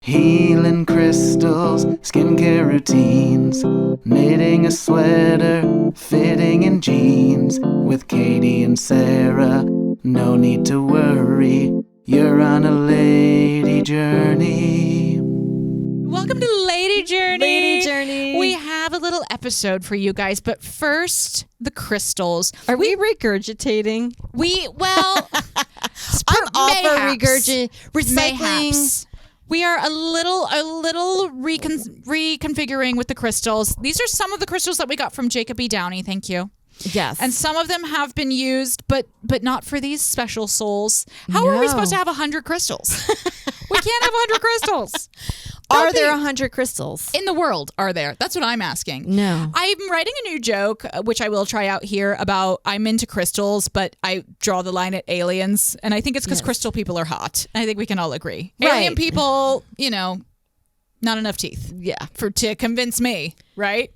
Healing crystals, skincare routines, knitting a sweater, fitting in jeans. With Katie and Sarah, no need to worry, you're on a lady journey. Welcome to Lady Journey. Lady Journey. We have a little episode for you guys, but first, the crystals. Are we regurgitating? Well, I'm all for recycling. Mayhaps. We are a little reconfiguring with the crystals. These are some of the crystals that we got from Jacob E. Downey. Thank you. Yes. And some of them have been used, but not for these special souls. How are we supposed to have 100 crystals? We can't have 100 crystals. Are there 100 crystals? In the world, are there? That's what I'm asking. No. I'm writing a new joke, which I will try out here, about I'm into crystals, but I draw the line at aliens. And I think it's because crystal people are hot. I think we can all agree. Right. Alien people, not enough teeth. Yeah. To convince me, right?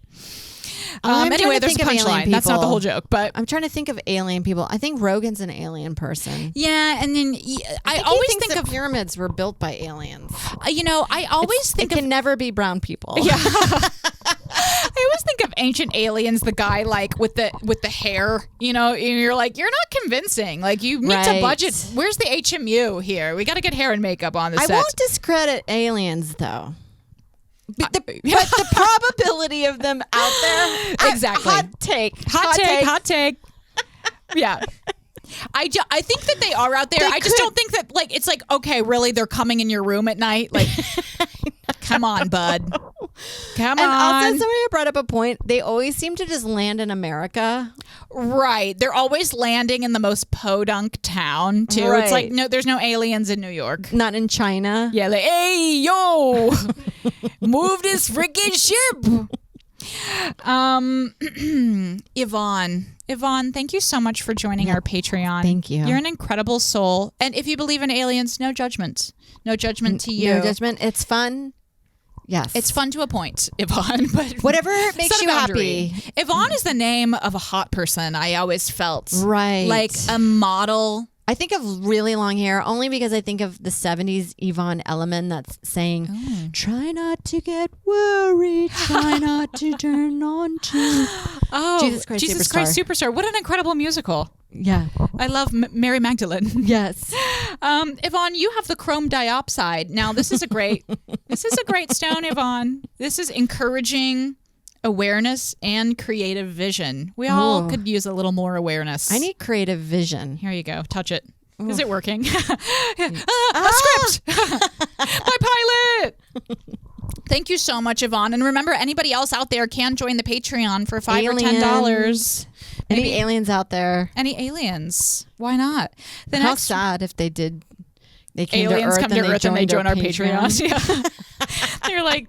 I'm Anyway, trying to there's a think of alien punchline. That's not the people. whole joke, but I'm trying to think of alien people. I think Rogan's an alien person. yeah. And then I He always thinks think the of, pyramids were built by aliens. I always think it of can never be brown people. Yeah. I always think of Ancient Aliens, the guy like with the hair, and you're like, you're not convincing. Like you need to Right. budget. Where's the HMU here? We got to get hair and makeup on the I set. won't discredit aliens though. But the probability of them out there, Exactly. Hot take. Hot take. Yeah. I think that they are out there. They I just could- don't think that it's like, okay, really, they're coming in your room at night. Like, come on, bud. Come And on. also, somebody brought up a point. They always seem to just land in America. Right. They're always landing in the most podunk town, too. Right. It's like, no, there's no aliens in New York. Not in China. Yeah, like, hey, yo, move this freaking ship. Yvonne, thank you so much for joining our Patreon. Thank you. You're an incredible soul. And if you believe in aliens, no judgment. No judgment to you. No judgment. It's fun. Yes. It's fun to a point, Yvonne, but Whatever makes set a you boundary. happy. Yvonne is the name of a hot person, I always felt. Right. Like a model. I think of really long hair only because I think of the 70s Yvonne Elliman that's saying, try not to get worried, try not to turn on to. Oh, Jesus Christ Superstar. What an incredible musical. Yeah. I love Mary Magdalene. Yes. Yvonne, you have the chrome diopside. Now, this is a great stone, Yvonne. This is encouraging awareness and creative vision. We all Ooh. could use a little more awareness. I need creative vision. Here you go. Touch it. Is it working? A script. My pilot. Thank you so much, Yvonne. And remember, anybody else out there can join the Patreon for $5 or $10. Any aliens out there? Any aliens? Why not? The How next sad if they did. They came aliens to Earth come to Earth and they join our Patreon. Patreon. Yeah. They're like,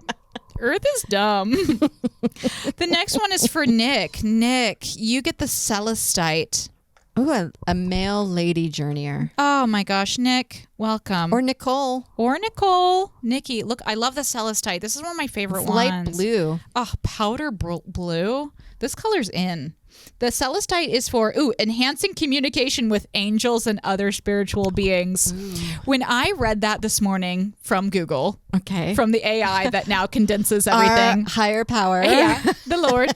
Earth is dumb. The next one is for Nick. Nick, you get the Celestite. Ooh, a male lady journeyer. Oh my gosh, Nick, welcome. Or Nicole. Nikki, look, I love the Celestite. This is one of my favorite It's ones. light blue. Oh, powder blue. This color's in. The Celestite is for enhancing communication with angels and other spiritual beings. When I read that this morning from Google, Okay. from the AI that now condenses everything, Our higher power. yeah, the Lord,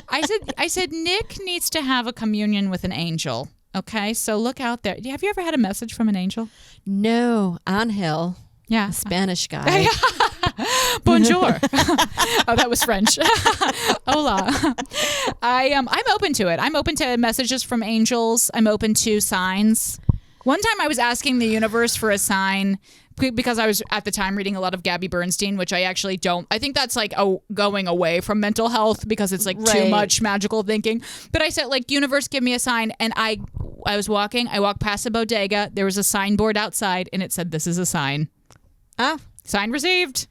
I said Nick needs to have a communion with an angel. Okay, so look out there. Have you ever had a message from an angel? No, Angel, Yeah, a Spanish guy. Bonjour. Oh, that was French. Hola. I'm open to it. I'm open to messages from angels. I'm open to signs. One time I was asking the universe for a sign because I was at the time reading a lot of Gabby Bernstein, which I actually don't. I think that's like going away from mental health because it's like too Right. much magical thinking. But I said, like, universe, give me a sign. And I was walking. I walked past a bodega. There was a signboard outside and it said, "This is a sign." Ah, Sign received.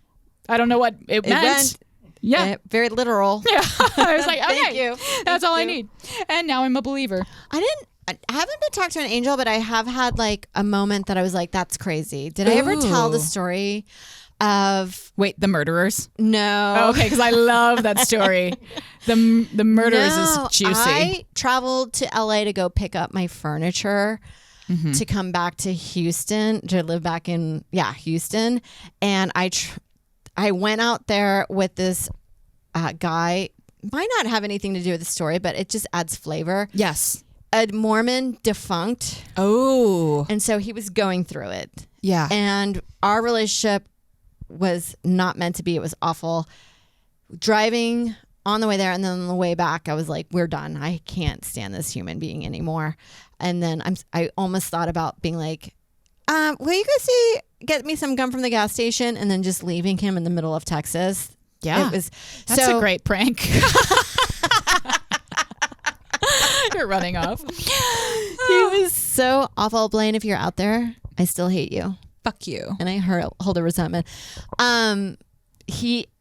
I don't know what it meant. went. Yeah. Very literal. Yeah. I was like, okay, Thank you. that's Thank all I you. need. And now I'm a believer. I haven't been talked to an angel, but I have had like a moment that I was like, that's crazy. Did I ever tell the Ooh. story of, Wait, the murderers? no. Oh, okay, because I love that story. The murderers No, is juicy. I traveled to LA to go pick up my furniture to come back to Houston, to live back in Houston. And I went out there with this guy. Might not have anything to do with the story, but it just adds flavor. Yes. A Mormon defunct. Oh. And so he was going through it. Yeah. And our relationship was not meant to be. It was awful. Driving on the way there and then on the way back, I was like, we're done. I can't stand this human being anymore. And then I almost thought about being like, will you guys get me some gum from the gas station, and then just leaving him in the middle of Texas. Yeah. That's a great prank. You're running off. He was so awful. Blaine, if you're out there, I still hate you. Fuck you. And I hold a resentment.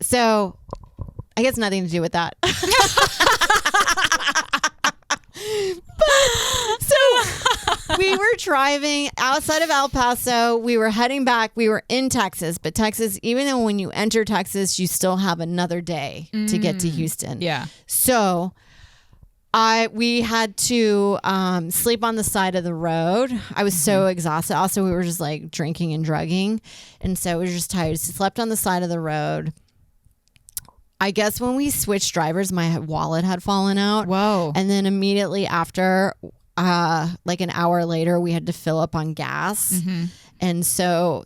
So I guess nothing to do with that. So we were driving outside of El Paso. We were heading back. We were in Texas, but Texas, even though when you enter Texas, you still have another day to get to Houston. Yeah. So we had to sleep on the side of the road. I was so exhausted. Also, we were just like drinking and drugging. And so we were just tired. So slept on the side of the road. I guess when we switched drivers, my wallet had fallen out. Whoa. And then immediately after, like an hour later, we had to fill up on gas. Mm-hmm. And so,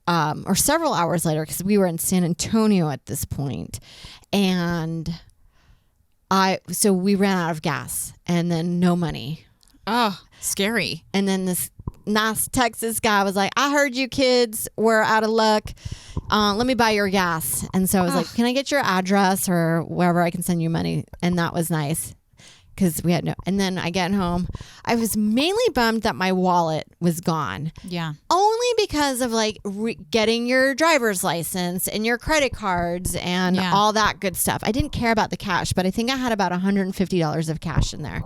or several hours later, because we were in San Antonio at this point. And so we ran out of gas and then no money. Oh, scary. And then this nice Texas guy was like, I heard you kids were out of luck. Let me buy your gas. And so I was like, can I get your address or wherever I can send you money? And that was nice because we had no. And then I get home. I was mainly bummed that my wallet was gone. Yeah. Only because of like getting your driver's license and your credit cards and all that good stuff. I didn't care about the cash, but I think I had about $150 of cash in there.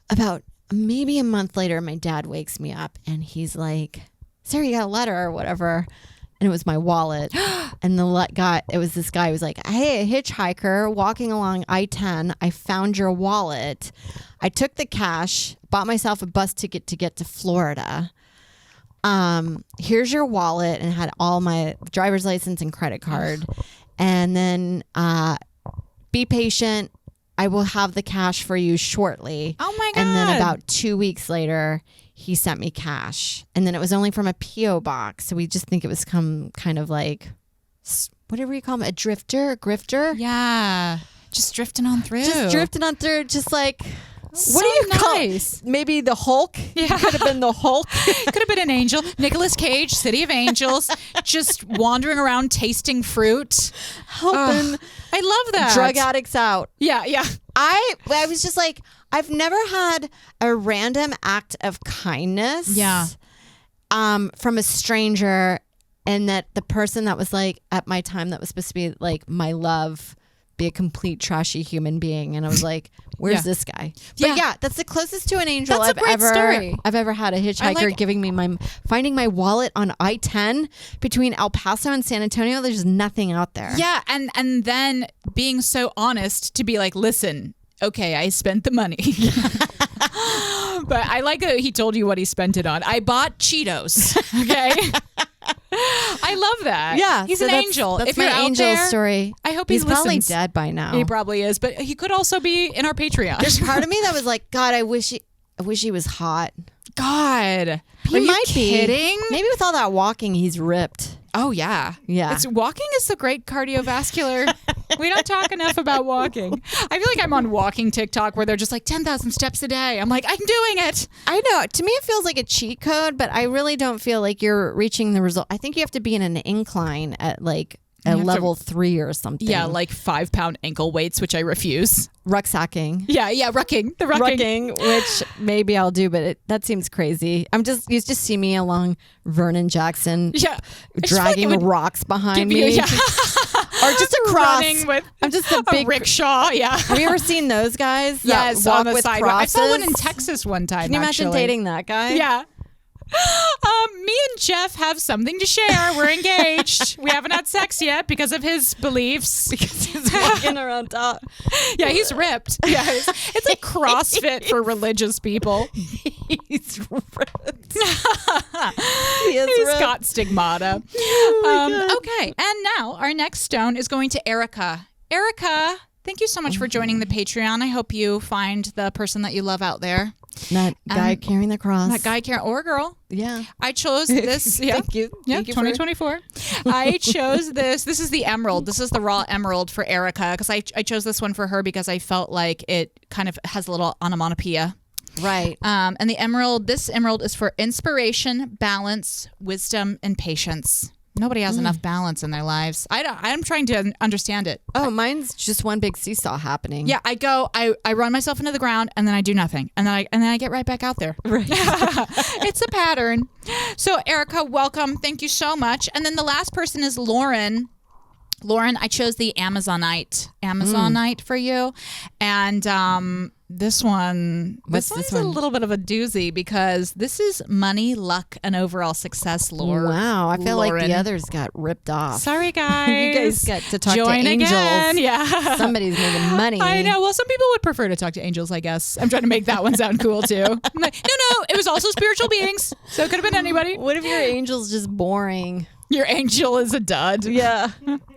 About maybe a month later, my dad wakes me up and he's like, Sarah, you got a letter or whatever. And it was my wallet. And it was this guy who was like, hey, a hitchhiker walking along I-10. I found your wallet. I took the cash, bought myself a bus ticket to get to Florida. Here's your wallet, and had all my driver's license and credit card. And then be patient. I will have the cash for you shortly. Oh my God. And then about 2 weeks later, he sent me cash. And then it was only from a P.O. box. So we just think it was kind of like, whatever you call him, a grifter. Yeah. Just drifting on through. Just like, So what do you call nice. it? Maybe the Hulk? Yeah. Could have been the Hulk. Could have been an angel. Nicolas Cage, City of Angels, just wandering around tasting fruit. Helping I love that. drug addicts out. Yeah, yeah. I was just like, I've never had a random act of kindness from a stranger, and that the person that was like at my time that was supposed to be like my love be a complete trashy human being. And I was like, where's this guy? But that's the closest to an angel That's a great story. I've ever had. A hitchhiker giving me finding my wallet on I-10 between El Paso and San Antonio. There's nothing out there. Yeah, and then being so honest to be like, listen, okay, I spent the money. But I like that he told you what he spent it on. I bought Cheetos. Okay. I love that. Yeah. He's so an that's, angel. That's if my you're out angel there, story. I hope he he's probably listens. dead by now. He probably is, but he could also be in our Patreon. There's part of me that was like, God, I wish he was hot. God. He Are you might kidding? be. Maybe with all that walking, he's ripped. Oh, yeah. Yeah. Walking is the great cardiovascular. We don't talk enough about walking. I feel like I'm on walking TikTok where they're just like 10,000 steps a day. I'm like, I'm doing it. I know. To me, it feels like a cheat code, but I really don't feel like you're reaching the result. I think you have to be in an incline at like a level 3 or something. Yeah, like 5-pound ankle weights, which I refuse. Rucksacking. Yeah, rucking. The rucking. Which maybe I'll do, but that seems crazy. You just see me along Vernon Jackson, dragging rocks behind me, or just across. I'm just a big rickshaw. Yeah. Have you ever seen those guys? Yes, walk on the with sidewalk. crosses? I saw one in Texas one time. Can you imagine dating that guy? Yeah. Me and Jeff have something to share. We're engaged. We haven't had sex yet because of his beliefs. Because he's walking around top. Yeah, he's ripped. Yeah, it's like CrossFit for religious people. He's ripped. He's got stigmata. Okay, and now our next stone is going to Erica. Erica, thank you so much for joining the Patreon. I hope you find the person that you love out there. That guy carrying the cross. That guy carrying, or girl. Yeah. I chose this. Yeah. Thank you. Yeah, Thank you 2024. I chose this. This is the emerald. This is the raw emerald for Erica because I chose this one for her because I felt like it kind of has a little onomatopoeia. Right. And this emerald is for inspiration, balance, wisdom, and patience. Nobody has enough balance in their lives. I'm trying to understand it. Oh, mine's just one big seesaw happening. Yeah, I run myself into the ground and then I do nothing. And then I get right back out there. Right. It's a pattern. So Erica, welcome. Thank you so much. And then the last person is Lauren. Lauren, I chose the Amazonite for you. And this one's a little bit of a doozy because this is money, luck, and overall success, Lauren. Wow, I feel like the others got ripped off. Sorry, guys. You guys got to talk Join to angels. Again. Yeah. Somebody's making money. I know. Well, some people would prefer to talk to angels, I guess. I'm trying to make that one sound cool, too. I'm like, no, it was also spiritual beings. So it could have been anybody. What if your angel's just boring? Your angel is a dud. Yeah.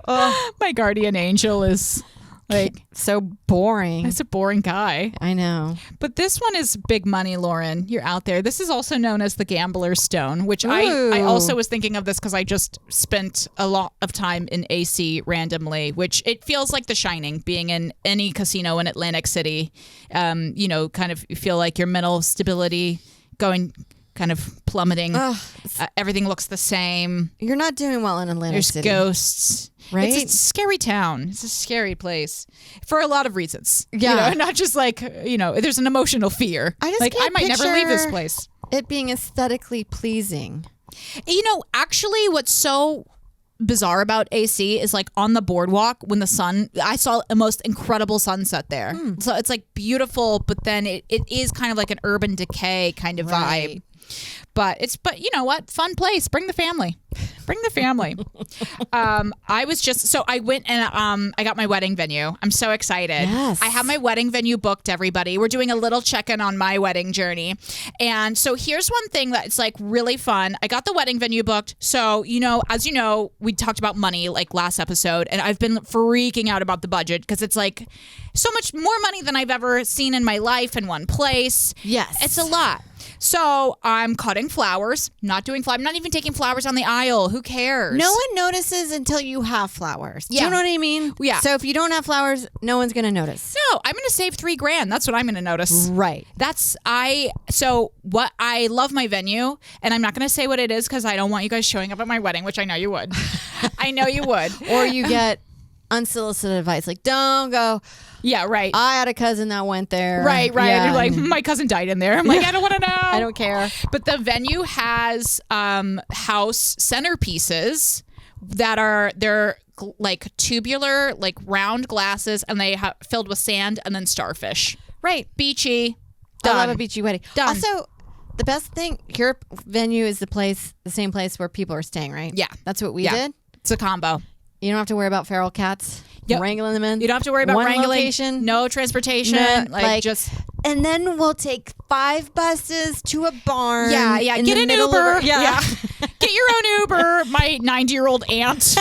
My guardian angel is like so boring. It's a boring guy. I know. But this one is big money, Lauren. You're out there. This is also known as the Gambler's Stone, which I also was thinking of this because I just spent a lot of time in AC randomly, which it feels like The Shining, being in any casino in Atlantic City. Kind of feel like your mental stability going kind of plummeting. Everything looks the same. You're not doing well in Atlantic City. There's ghosts. Right? It's a scary town. It's a scary place for a lot of reasons. Yeah. Not just like, there's an emotional fear. I might never leave this place. It being aesthetically pleasing. Actually what's so bizarre about AC is like on the boardwalk when I saw a most incredible sunset there. So it's like beautiful, but then it is kind of like an urban decay kind of vibe. But you know what? Fun place. Bring the family. I went and I got my wedding venue. I'm so excited. Yes. I have my wedding venue booked, everybody. We're doing a little check-in on my wedding journey. And so here's one thing that's like really fun. I got the wedding venue booked. So, as you know, we talked about money like last episode, and I've been freaking out about the budget because it's like so much more money than I've ever seen in my life in one place. Yes. It's a lot. So I'm cutting flowers, not doing flowers. I'm not even taking flowers on the aisle. Who cares? No one notices until you have flowers. Yeah. Do you know what I mean? Yeah. So if you don't have flowers, no one's going to notice. No, I'm going to save $3,000. That's what I'm going to notice. Right. So what I love my venue, and I'm not going to say what it is because I don't want you guys showing up at my wedding, which I know you would. I know you would. Or you get unsolicited advice like, don't go. Yeah, right. I had a cousin that went there. Right. Yeah. You're like, my cousin died in there. I'm like, I don't want to know. I don't care. But the venue has house centerpieces they're like tubular, like round glasses, and they have filled with sand and then starfish. Right. Beachy. Done. I love a beachy wedding. Done. Also, the best thing, your venue is the same place where people are staying, right? Yeah. That's what we did. It's a combo. You don't have to worry about feral cats. Yep. Wrangling them in. You don't have to worry about one wrangling. Location. No transportation. And then we'll take 5 buses to a barn. Yeah. Get an Uber. Yeah. Get your own Uber. My 90-year-old aunt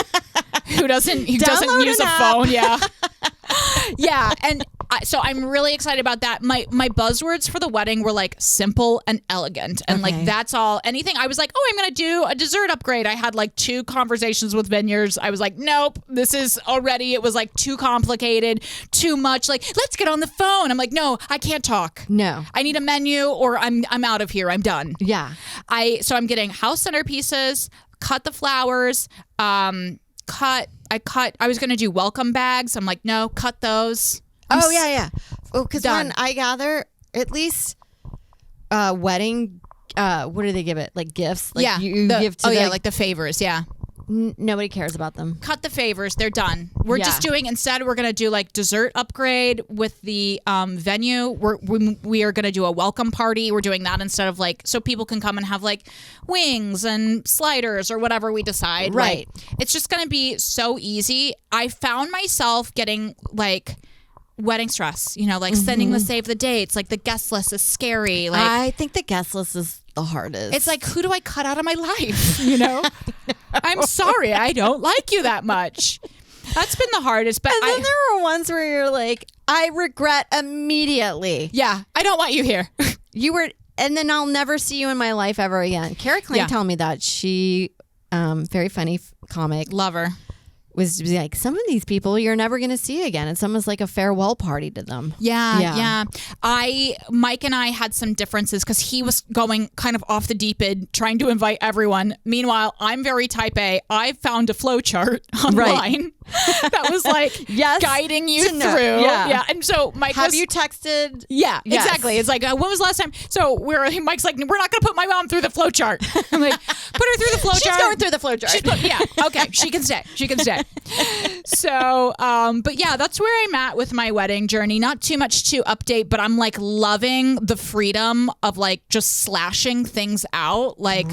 who doesn't use a phone. Yeah. Yeah. And so I'm really excited about that. My buzzwords for the wedding were like simple and elegant. And like that's all. Anything I was like, I'm going to do a dessert upgrade. I had like 2 conversations with vineyards. I was like, nope, it was like too complicated, too much. Like, let's get on the phone. I'm like, no, I can't talk. No. I need a menu or I'm out of here. I'm done. Yeah. So I'm getting house centerpieces, cut the flowers, I was going to do welcome bags. I'm like, no, cut those. Yeah. Well, because when I gather, at least wedding, what do they give it? Like gifts? Like you give to like the favors. Yeah. Nobody cares about them. Cut the favors. They're done. We're just doing, instead we're going to do like dessert upgrade with the venue. We are going to do a welcome party. We're doing that instead of like, so people can come and have like wings and sliders or whatever we decide. Right. It's just going to be so easy. I found myself getting like wedding stress, like sending the save the dates, like the guest list is scary. Like I think the guest list is the hardest. it's like, who do I cut out of my life? I'm sorry, I don't like you that much. That's been the hardest. But and then there were ones where you're like, I regret immediately. Yeah, I don't want you here. And then I'll never see you in my life ever again. Kara Kling told me that. She, very funny comic. Love her. Was like, some of these people you're never going to see again. And someone's like a farewell party to them. Yeah. Mike and I had some differences because he was going kind of off the deep end, trying to invite everyone. Meanwhile, I'm very type A. I found a flow chart online that was like guiding you through. Yeah. And so Mike Have you texted? Yeah, exactly. It's like, when was the last time? So Mike's like, we're not going to put my mom through the flow chart. I'm like, put her through the flow chart. She's going through the flow chart. Okay. She can stay. So, but yeah, that's where I'm at with my wedding journey. Not too much to update, but I'm like loving the freedom of like just slashing things out, like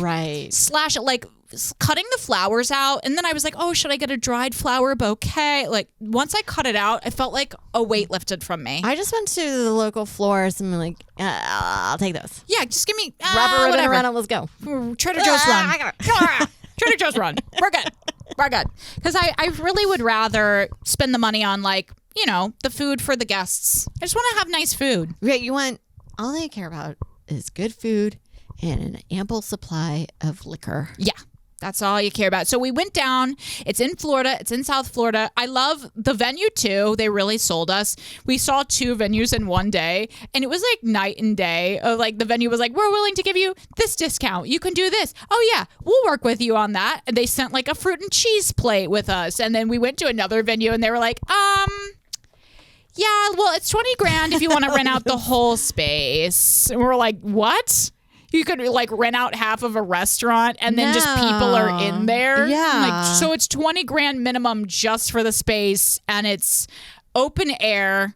slash it, like cutting the flowers out. And then I was like, oh, should I get a dried flower bouquet? Like once I cut it out, I felt like a weight lifted from me. I just went to the local florist and I'm like, I'll take those. Yeah, just give me wrap a ribbon around it. Let's go. Trader Joe's run. Trader Joe's run. We're good. Because I really would rather spend the money on like, the food for the guests. I just want to have nice food. Right. All they care about is good food and an ample supply of liquor. Yeah. That's all you care about. So we went down. It's in Florida. It's in South Florida. I love the venue too. They really sold us. We saw 2 venues in one day, and it was like night and day. Like the venue was like, we're willing to give you this discount. You can do this. Oh yeah, we'll work with you on that. And they sent like a fruit and cheese plate with us. And then we went to another venue, and they were like, yeah, well, it's $20,000 if you want to rent out the whole space. And we're like, what? You could like rent out half of a restaurant and then just people are in there. Yeah. Like, so it's $20,000 minimum just for the space, and it's open air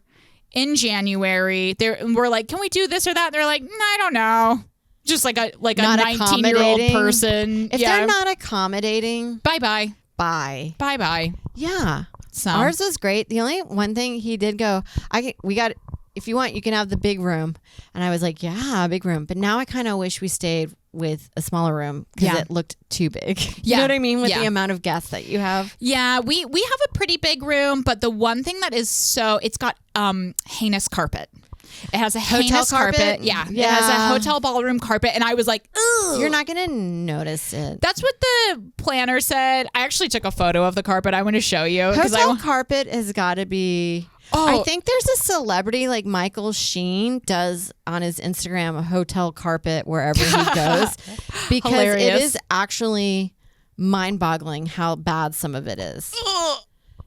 in January. We're like, can we do this or that? They're like, I don't know. Just like a 19-year-old person. If they're not accommodating, bye. Bye. Yeah. So ours was great. The only one thing he did go, if you want, you can have the big room. And I was like, yeah, big room. But now I kind of wish we stayed with a smaller room because it looked too big. You know what I mean? With the amount of guests that you have. Yeah, we have a pretty big room, but the one thing that is it's got heinous carpet. It has a hotel carpet. Yeah. It has a hotel ballroom carpet. And I was like, ooh. You're not going to notice it. That's what the planner said. I actually took a photo of the carpet. I want to show you. Hotel carpet has got to be... I think there's a celebrity like Michael Sheen does on his Instagram a hotel carpet wherever he goes because it is actually mind-boggling how bad some of it is.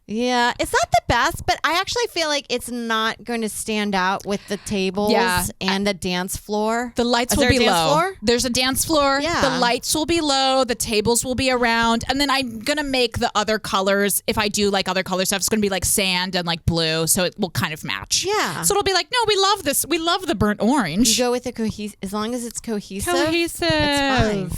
Yeah, it's not the best, but I actually feel like it's not going to stand out with the tables and the dance floor. The lights will be low. There's a dance floor. Yeah. The lights will be low. The tables will be around. And then I'm going to make the other colors. If I do like other color stuff, it's going to be like sand and like blue. So it will kind of match. Yeah. So it'll be like, no, we love this. We love the burnt orange. You go with the as long as it's cohesive. It's fine.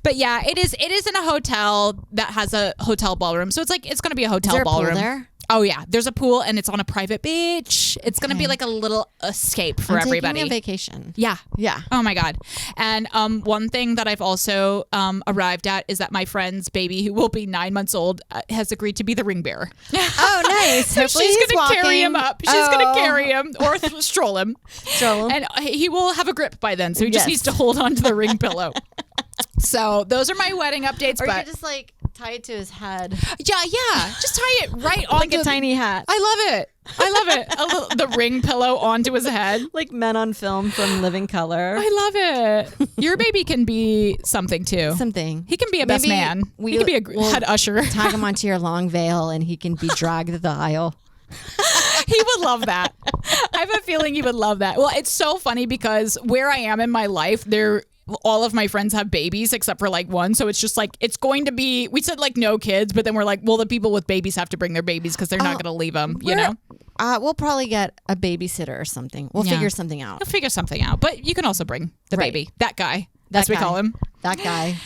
But yeah, it is in a hotel that has a hotel ballroom. So it's like, it's going to be a hotel ballroom. There? Oh yeah, there's a pool and it's on a private beach. It's gonna be like a little escape for everybody. Taking a vacation. Yeah. Yeah. Oh my God. And one thing that I've also arrived at is that my friend's baby, who will be 9 months old, has agreed to be the ring bearer. Oh, nice. So she's gonna carry him up. She's gonna carry him or stroll him. And he will have a grip by then, so he just needs to hold on to the ring pillow. So those are my wedding updates. Or but you could just like tie it to his head. Yeah. Just tie it right on like a tiny hat. I love it. The ring pillow onto his head. Like Men on Film from Living Color. I love it. Your baby can be something too. Something. He can be a best man. He can be a head usher. Tag him onto your long veil and he can be dragged the aisle. He would love that. I have a feeling he would love that. Well, it's so funny because where I am in my life, all of my friends have babies except for like one. So it's just like, it's going to be, we said like no kids, but then we're like, well, the people with babies have to bring their babies because they're not going to leave them, you know? We'll probably get a babysitter or something. We'll figure something out. We'll figure something out. But you can also bring the baby. That guy. That's what we call him. That guy.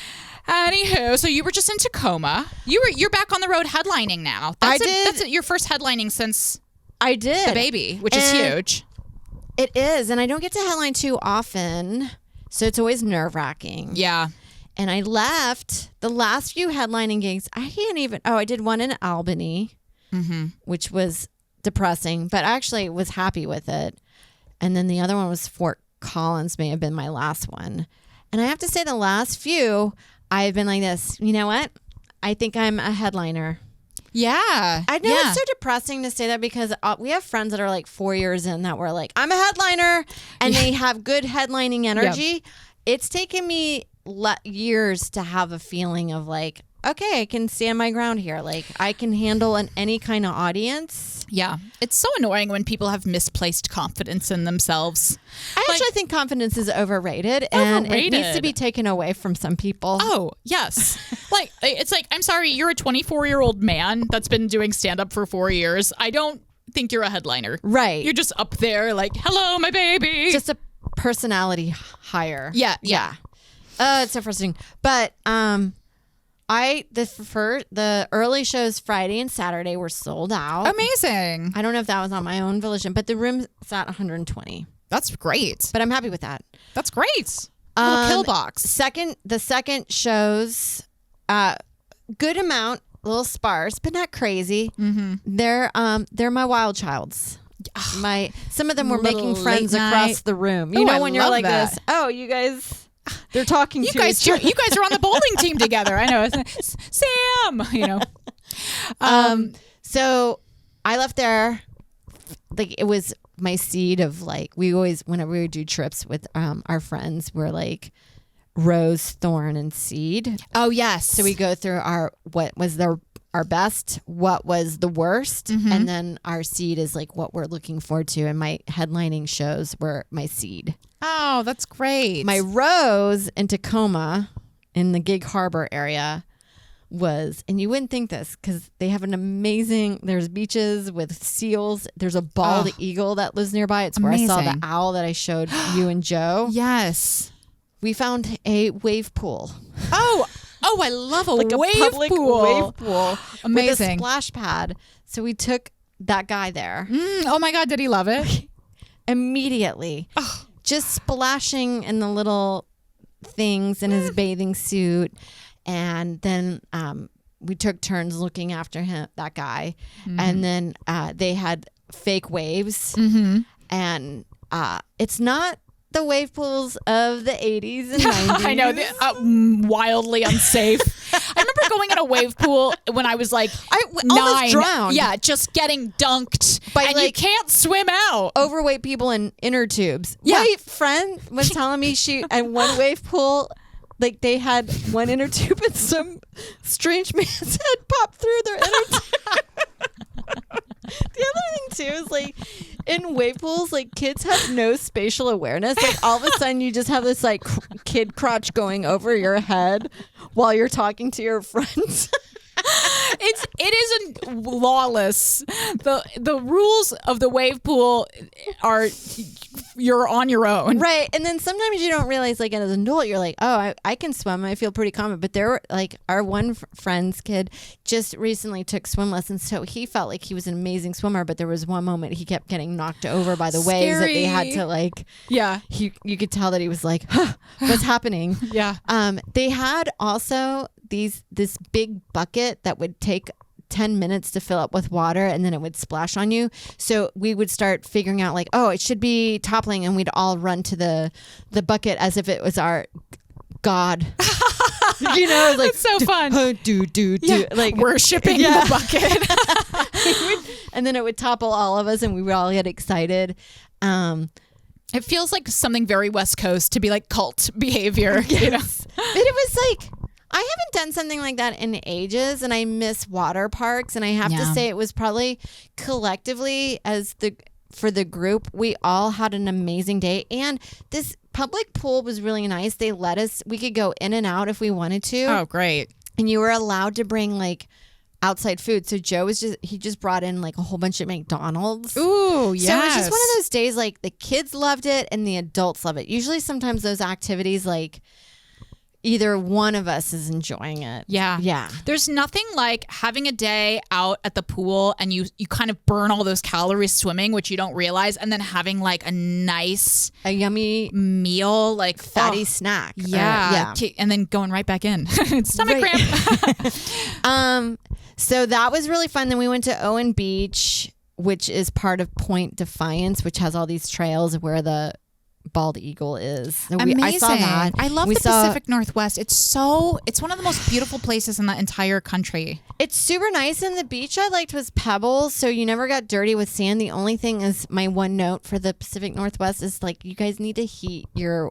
Anywho, so you were just in Tacoma. You're back on the road headlining now. That's your first headlining since I did. The baby, which is huge. It is. And I don't get to headline too often. So it's always nerve wracking. Yeah. And I left the last few headlining gigs. I can't even. I did one in Albany, which was depressing, but I actually was happy with it. And then the other one was Fort Collins, may have been my last one. And I have to say, the last few, I've been like this. You know what? I think I'm a headliner. Yeah. I know it's so depressing to say that because we have friends that are like 4 years in that were like, I'm a headliner, and they have good headlining energy. Yep. It's taken me years to have a feeling of like, okay, I can stand my ground here. Like I can handle any kind of audience. Yeah. It's so annoying when people have misplaced confidence in themselves. I actually think confidence is overrated and it needs to be taken away from some people. Oh, yes. Like, it's like, I'm sorry, you're a 24-year-old man that's been doing stand-up for 4 years. I don't think you're a headliner. Right. You're just up there like, hello, my baby. Just a personality higher. Yeah. It's so frustrating. But the early shows Friday and Saturday were sold out. Amazing. I don't know if that was on my own volition, but the room's at 120. That's great. But I'm happy with that. That's great. Little pillbox. The second shows, good amount, a little sparse, but not crazy. Mm-hmm. They're my wild childs. Some of them were making friends across the room. You know, when you're like this. Oh, you guys. They're talking to each other. You guys are on the bowling team together. I know. Sam, you know. So I left there. Like it was my seed of like, we always, whenever we would do trips with our friends, we're like rose, thorn, and seed. Oh, yes. So we go through what was our best, what was the worst, and then our seed is like what we're looking forward to. And my headlining shows were my seed. Oh, that's great. My rose in Tacoma in the Gig Harbor area was, and you wouldn't think this because they have an amazing, there's beaches with seals. There's a bald eagle that lives nearby. It's where I saw the owl that I showed you and Joe. Yes. We found a wave pool. Oh, I love a public wave pool. Amazing. With a splash pad. So we took that guy there. Oh my God, did he love it? Immediately. Oh. Just splashing in the little things in his bathing suit. And then we took turns looking after that guy. Mm-hmm. And then they had fake waves. Mm-hmm. And it's not the wave pools of the 80s and 90s. I know, wildly unsafe. I remember going in a wave pool when I was like almost drowned. Yeah, just getting dunked. And like, you can't swim out. Overweight people in inner tubes. Yeah. My friend was telling me at one wave pool, like they had one inner tube and some strange man's head popped through their inner tube. The other thing too is like in wave pools, like kids have no spatial awareness. Like all of a sudden you just have this like kid crotch going over your head while you're talking to your friends. It isn't lawless. The rules of the wave pool are you're on your own. Right. And then sometimes you don't realize, like as an adult, you're like, oh, I can swim. I feel pretty confident. But there were like our one friend's kid just recently took swim lessons. So he felt like he was an amazing swimmer. But there was one moment he kept getting knocked over by the waves that they had to like. Yeah. You could tell that he was like, huh, what's happening? Yeah. They had also this big bucket that would take 10 minutes to fill up with water and then it would splash on you. So we would start figuring out like, oh, it should be toppling, and we'd all run to the bucket as if it was our God. You know, like it's so fun. Do like worshipping the bucket. And then it would topple all of us and we would all get excited. It feels like something very West Coast to be like cult behavior. Yes. You know? But it was like, I haven't done something like that in ages, and I miss water parks. And I have to say, it was probably collectively for the group, we all had an amazing day. And this public pool was really nice. They let us, we could go in and out if we wanted to. Oh, great. And you were allowed to bring like outside food. So Joe he just brought in like a whole bunch of McDonald's. Ooh, yes. So it was just one of those days, like the kids loved it and the adults love it. Usually sometimes those activities like either one of us is enjoying it. Yeah. Yeah. There's nothing like having a day out at the pool and you kind of burn all those calories swimming, which you don't realize, and then having like a yummy meal, like fatty snack. Yeah. And then going right back in. Stomach cramp. So that was really fun. Then we went to Owen Beach, which is part of Point Defiance, which has all these trails where the bald eagle is. Amazing. I saw that. I love the Pacific Northwest. It's one of the most beautiful places in the entire country. It's super nice, and the beach I liked was pebbles, so you never got dirty with sand. The only thing is, my one note for the Pacific Northwest is like, you guys need to heat your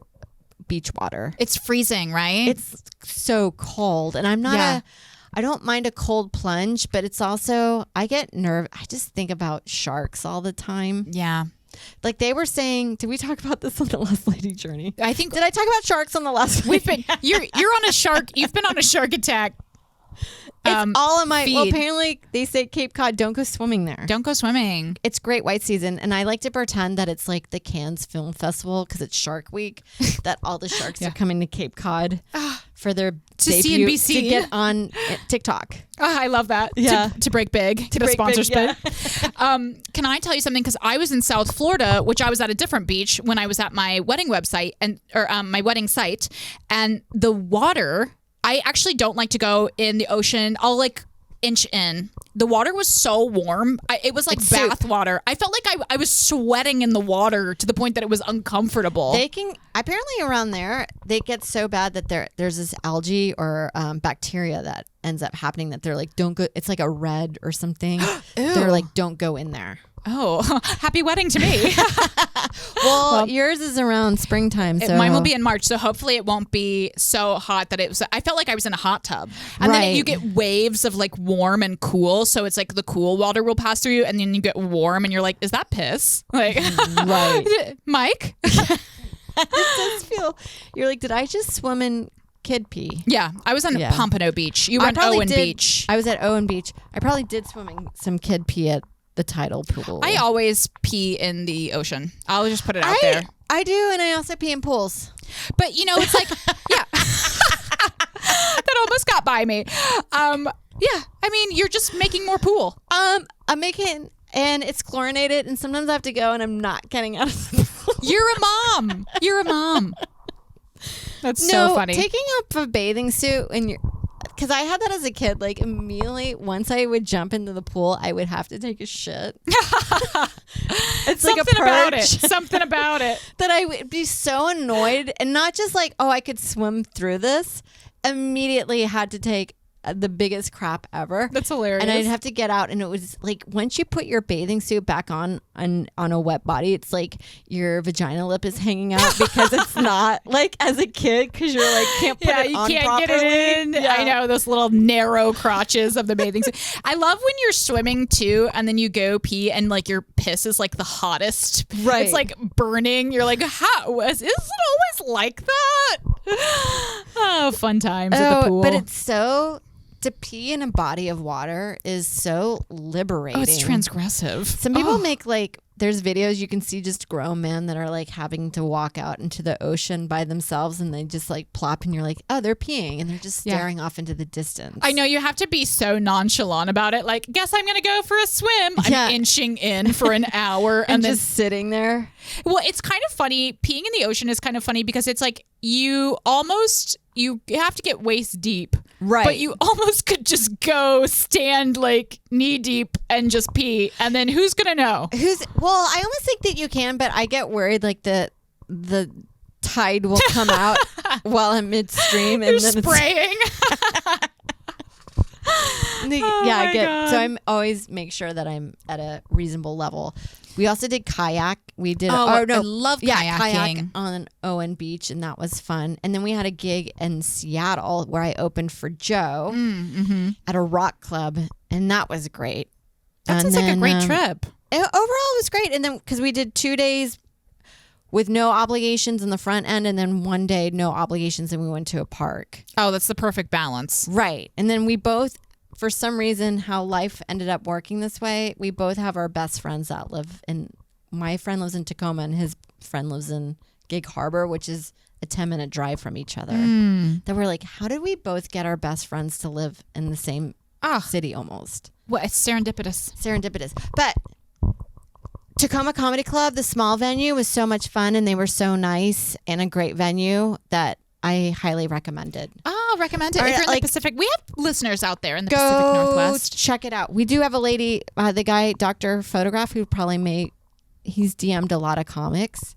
beach water. It's freezing, right? It's so cold, and I don't mind a cold plunge, but it's also, I get nervous. I just think about sharks all the time. Yeah. Like they were saying, did we talk about this on the Last Lady Journey? Did I talk about sharks on the last? You're on a shark. You've been on a shark attack. It's all in my. feed. Well, apparently they say Cape Cod, don't go swimming there. Don't go swimming. It's great white season, and I like to pretend that it's like the Cannes Film Festival because it's Shark Week. That all the sharks are coming to Cape Cod for their debut CNBC to get on TikTok. Oh, I love that. Yeah. To break big. To get a sponsor spin. Can I tell you something? Because I was in South Florida, which I was at a different beach when I was at my wedding website or my wedding site, and the water. I actually don't like to go in the ocean. I'll like inch in. The water was so warm. It was like bath water. I felt like I was sweating in the water to the point that it was uncomfortable. They can apparently around there they get so bad that there's this algae or bacteria that ends up happening that they're like, don't go. It's like a red or something. They're like, don't go in there. Oh, happy wedding to me. Well, yours is around springtime. So mine will be in March. So hopefully it won't be so hot that I felt like I was in a hot tub. And then you get waves of like warm and cool. So it's like the cool water will pass through you and then you get warm and you're like, is that piss? Like, right. Mike? It does feel, you're like, did I just swim in kid pee? Yeah. I was on Pompano Beach. You were on Owen Beach. I was at Owen Beach. I probably did swim in some kid pee at the tidal pool. I always pee in the ocean. I'll just put it out there. I do, and I also pee in pools. But you know, it's like, yeah, that almost got by me. Yeah, I mean, you're just making more pool. I'm making, and it's chlorinated, and sometimes I have to go, and I'm not getting out of the pool. You're a mom. That's so funny. Taking off a bathing suit and you're. Because I had that as a kid, like immediately once I would jump into the pool, I would have to take a shit. It's like a purge. Something about it. That I would be so annoyed, and not just like, oh, I could swim through this. Immediately had to take the biggest crap ever. That's hilarious. And I'd have to get out, and it was like once you put your bathing suit back on a wet body, it's like your vagina lip is hanging out because it's not like as a kid because you're like can't put it on properly. Yeah, you can't get it in. Yeah. I know those little narrow crotches of the bathing suit. I love when you're swimming too, and then you go pee, and like your piss is like the hottest. Right. It's like burning. You're like, how is it always like that? Oh, fun times at the pool. But it's so. To pee in a body of water is so liberating. Oh, it's transgressive. Some people make like, there's videos you can see just grown men that are like having to walk out into the ocean by themselves and they just like plop and you're like, oh, they're peeing and they're just staring off into the distance. I know you have to be so nonchalant about it. Like, guess I'm going to go for a swim. I'm inching in for an hour and then just sitting there. Well, it's kind of funny. Peeing in the ocean is kind of funny because it's like you have to get waist deep. Right. But you almost could just go stand like knee deep and just pee. And then who's going to know? Well, I almost think that you can, but I get worried like the tide will come out while I'm midstream. You're then spraying. God. So I'm always make sure that I'm at a reasonable level. We also did kayak. We did. I love kayaking. Kayak on Owen Beach, and that was fun. And then we had a gig in Seattle where I opened for Joe at a rock club, and that was great. That sounds like a great trip. Overall, it was great. And then because we did 2 days with no obligations in the front end, and then 1 day no obligations, and we went to a park. Oh, that's the perfect balance, right? And then we both. For some reason, how life ended up working this way, we both have our best friends that live in. My friend lives in Tacoma, and his friend lives in Gig Harbor, which is a 10-minute drive from each other. That we're like, how did we both get our best friends to live in the same city almost? Well, it's serendipitous. But Tacoma Comedy Club, the small venue, was so much fun, and they were so nice and a great venue that I highly recommend it. Oh, recommend it. Or, If you're in like, the Pacific, we have listeners out there in the Pacific Northwest. Check it out. We do have a lady, the guy, Dr. Photograph, who probably he's DM'd a lot of comics.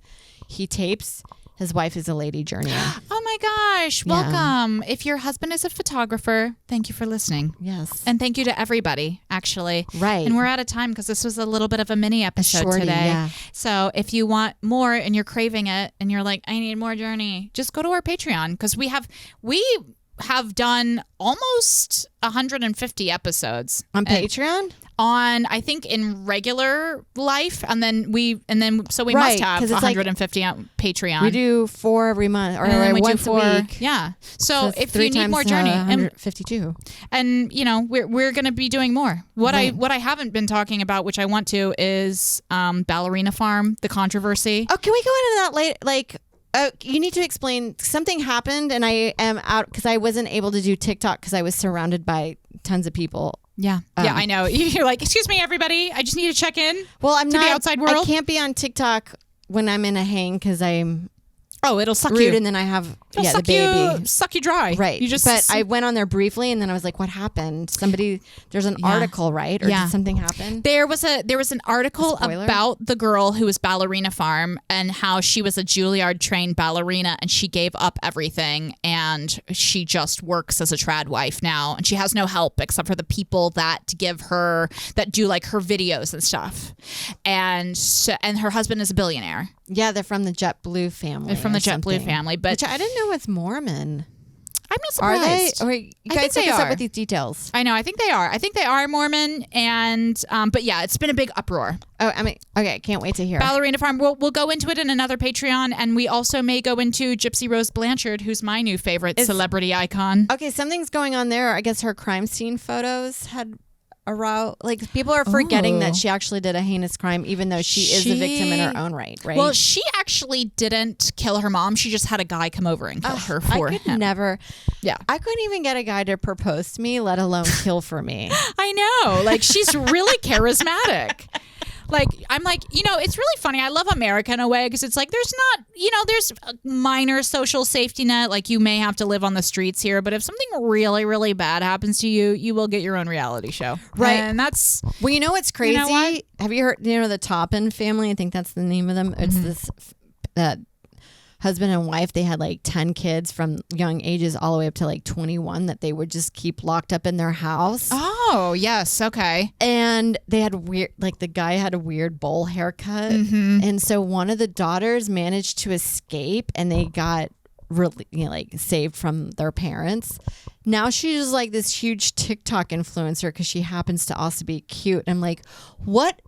He tapes. His wife is a lady journeyer. Oh my gosh. Welcome. If your husband is a photographer, thank you for listening. Yes. And thank you to everybody, actually. Right. And we're out of time because this was a little bit of a mini episode today. Yeah. So if you want more and you're craving it and you're like, I need more Journey, just go to our Patreon because we have done almost 150 episodes on Patreon. On, I think, in regular life, so we right, must have 150 on Patreon. We do 4 every month, or we once do 4 a week. Yeah. So if you need more Journey, 152, and we're going to be doing more. What I haven't been talking about, which I want to, is Ballerina Farm, the controversy. Oh, can we go into that later? Like, you need to explain. Something happened, and I am out because I wasn't able to do TikTok because I was surrounded by tons of people. Yeah. I know. You're like, excuse me, everybody. I just need to check in. Well, I'm to not. The outside world. I can't be on TikTok when I'm in a hang because I'm. Oh, it'll suck rude, you. And then I have it'll the baby. Suck you dry. Right. But I went on there briefly, and then I was like, "What happened? There's an article, right? Or did something happen?" There was an article about the girl who was Ballerina Farm and how she was a Juilliard trained ballerina and she gave up everything and she just works as a trad wife now and she has no help except for the people that do like her videos and stuff. And her husband is a billionaire. Yeah, they're from the JetBlue family. Family, but which I didn't know was Mormon. I'm not surprised. Are they? Or you guys hook us up with these details. I know. I think they are. I think they are Mormon, and but yeah, it's been a big uproar. Oh, I mean, okay, can't wait to hear. Ballerina Farm. We'll go into it in another Patreon, and we also may go into Gypsy Rose Blanchard, who's my new favorite celebrity icon. Okay, something's going on there. I guess her crime scene photos had like people are forgetting that she actually did a heinous crime, even though she is a victim in her own right. Well, she actually didn't kill her mom. She just had a guy come over and kill her for him. I couldn't even get a guy to propose to me, let alone kill for me. I know. Like, she's really charismatic. Like, I'm like, it's really funny. I love America in a way because it's like there's a minor social safety net. Like, you may have to live on the streets here, but if something really, really bad happens to you, you will get your own reality show. Right. And that's... Well, you know what's crazy? You know what? Have you heard, the Toppin family? I think that's the name of them. It's this husband and wife. They had like 10 kids from young ages all the way up to like 21 that they would just keep locked up in their house. Oh, yes. Okay. And they had the guy had a weird bowl haircut. And so one of the daughters managed to escape and they got really saved from their parents. Now she's like this huge TikTok influencer because she happens to also be cute. I'm like, what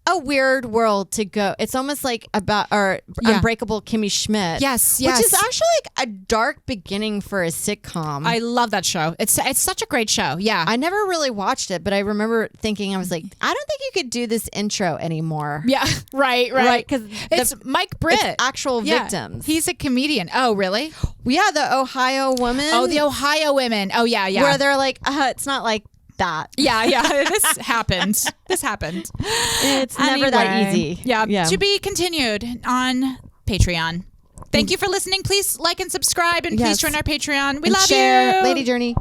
a weird world to go. It's almost like Unbreakable Kimmy Schmidt. Yes. Which is actually like a dark beginning for a sitcom. I love that show. It's such a great show. Yeah. I never really watched it, but I remember thinking, I was like, I don't think you could do this intro anymore. Yeah. Right. Because it's Mike Britt. It's actual victims. He's a comedian. Oh, really? Yeah. The Ohio woman. Oh, the Ohio women. Oh, yeah. Where they're like, it's not like that. Yeah. This happened. It's never that easy. Yeah. To be continued on Patreon. Thank you for listening. Please like and subscribe and please join our Patreon. We love you. you. Lady Journey.